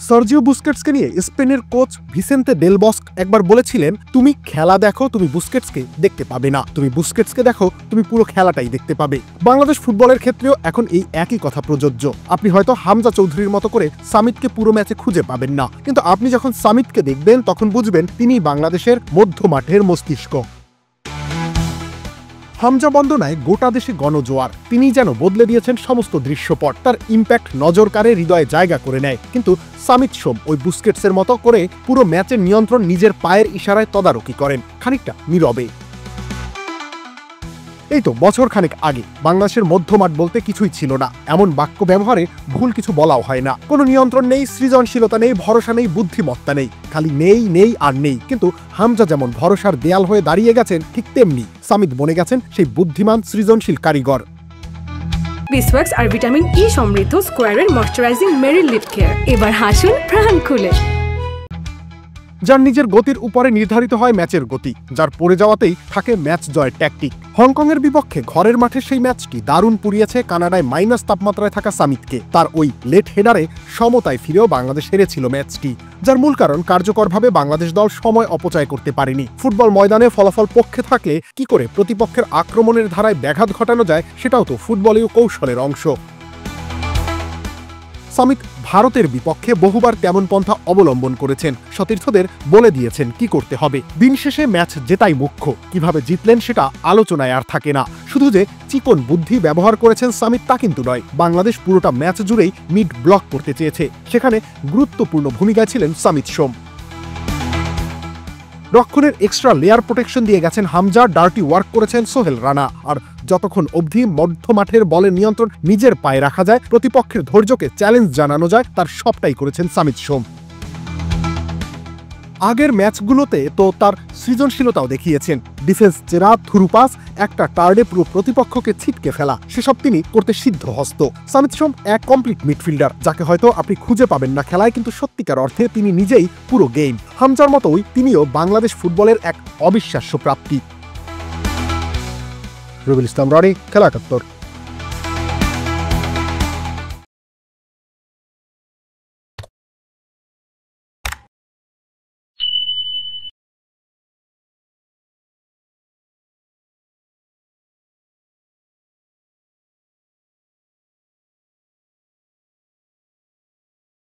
Sergio বুস্কেটসকে নিয়ে স্পেনের coach Vicente del Bosque একবার বলেছিলেন, তুমি খেলা দেখো, তুমি বুস্কেটসকে দেখতে পাবে না, তুমি বুস্কেটসকে দেখো, তুমি পুরো খেলাটাই দেখতে পাবে। বাংলাদেশ ফুটবলের ক্ষেত্রেও এখন এই একই কথা প্রযোজ্য। আপনি হয়তো হামজা চৌধুরীর মতো করে সামিতকে পুরো ম্যাচে খুঁজে পাবেন না, কিন্তু আপনি যখন সামিতকে দেখবেন তখন বুঝবেন তিনি বাংলাদেশের মধ্য মাঠের মস্তিষ্ক। হামজা বন্দনায় গোটা দেশে গণজোয়ার। তিনি যেন বদলে দিয়েছেন সমস্ত দৃশ্যপট। তার ইম্প্যাক্ট নজর কাড়ে, হৃদয়ে জায়গা করে নেয়। কিন্তু সামিত সোম ওই বুস্কেটসের মতো করে পুরো ম্যাচের নিয়ন্ত্রণ নিজের পায়ের ইশারায় তদারকি করেন, খানিকটা নীরবে। এই তো বছর খানেক আগে বাংলাদেশের মধ্যমাঠ বলতে কিছুই ছিল না। এমন বাক্য ব্যবহারে ভুল কিছু বলাও হয় না। কোনো নিয়ন্ত্রণ নেই, সৃজনশীলতা নেই, ভরসা নেই, বুদ্ধিমত্তা নেই, খালি নেই নেই আর নেই। কিন্তু হামজা যেমন ভরসার দেয়াল হয়ে দাঁড়িয়ে গেছেন, ঠিক তেমনি সামিত বনে গেছেন সেই বুদ্ধিমান সৃজনশীল কারিগর। বিসওয়াক্স আর ভিটামিন ই সমৃদ্ধ স্কোয়ারের ময়শ্চারাইজিং মেরিল লিপ কেয়ার। এবার হাসুন প্রাণ খুলে। যার নিজের গতির উপরে নির্ধারিত হয় ম্যাচের গতি, যার পড়ে যাওয়াতেই থাকে ম্যাচ জয়ের ট্যাকটিক। হংকংয়ের বিপক্ষে ঘরের মাঠে সেই ম্যাচটি দারুণ পুড়িয়েছে কানাডায় মাইনাস তাপমাত্রায় থাকা সামিতকে। তার ওই লেট হেডারে সমতায় ফিরেও বাংলাদেশ হেরেছিল ম্যাচটি, যার মূল কারণ কার্যকরভাবে বাংলাদেশ দল সময় অপচয় করতে পারেনি। ফুটবল ময়দানে ফলাফল পক্ষে থাকলে কি করে প্রতিপক্ষের আক্রমণের ধারায় ব্যাঘাত ঘটানো যায়, সেটাও তো ফুটবলীয় কৌশলের অংশ। সামিত ভারতের বিপক্ষে বহুবার তেমন পন্থা অবলম্বন করেছেন, সতীর্থদের বলে দিয়েছেন কি করতে হবে। দিন শেষে ম্যাচ জেতাই মুখ্য, কিভাবে জিতলেন সেটা আলোচনায় আর থাকে না। শুধু যে চিকন বুদ্ধি ব্যবহার করেছেন সামিত তা কিন্তু নয়। বাংলাদেশ পুরোটা ম্যাচ জুড়েই মিড ব্লক করতে চেয়েছে, সেখানে গুরুত্বপূর্ণ ভূমিকায় ছিলেন সামিত সোম। রক্ষণের এক্সট্রা লেয়ার প্রোটেকশন দিয়ে গেছেন হামজা, ডার্টি ওয়ার্ক করেছেন সোহেল রানা। আর যতক্ষণ অবধি মধ্যমাঠের বলের নিয়ন্ত্রণ নিজের পায়ে রাখা যায়, প্রতিপক্ষের ধৈর্যকে চ্যালেঞ্জ জানানো যায়, তার সবটাই করেছেন সামিত সোম। আগের ম্যাচগুলোতে তো তার সৃজনশীলতাও দেখিয়েছেন। ডিফেন্স চেরা, থ্রু পাস, একটা টার্ডে পুরো প্রতিপক্ষকে ছিটকে ফেলা, সেসব তিনি করতে সিদ্ধ হস্ত। সামিত সোম এক কমপ্লিট মিডফিল্ডার, যাকে হয়তো আপনি খুঁজে পাবেন না খেলায়, কিন্তু সত্যিকার অর্থে তিনি নিজেই পুরো গেম। হামজার মতোই তিনিও বাংলাদেশ ফুটবলের এক অবিশ্বাস্য প্রাপ্তি। রবিউল ইসলাম রনি, খেলা ৭১।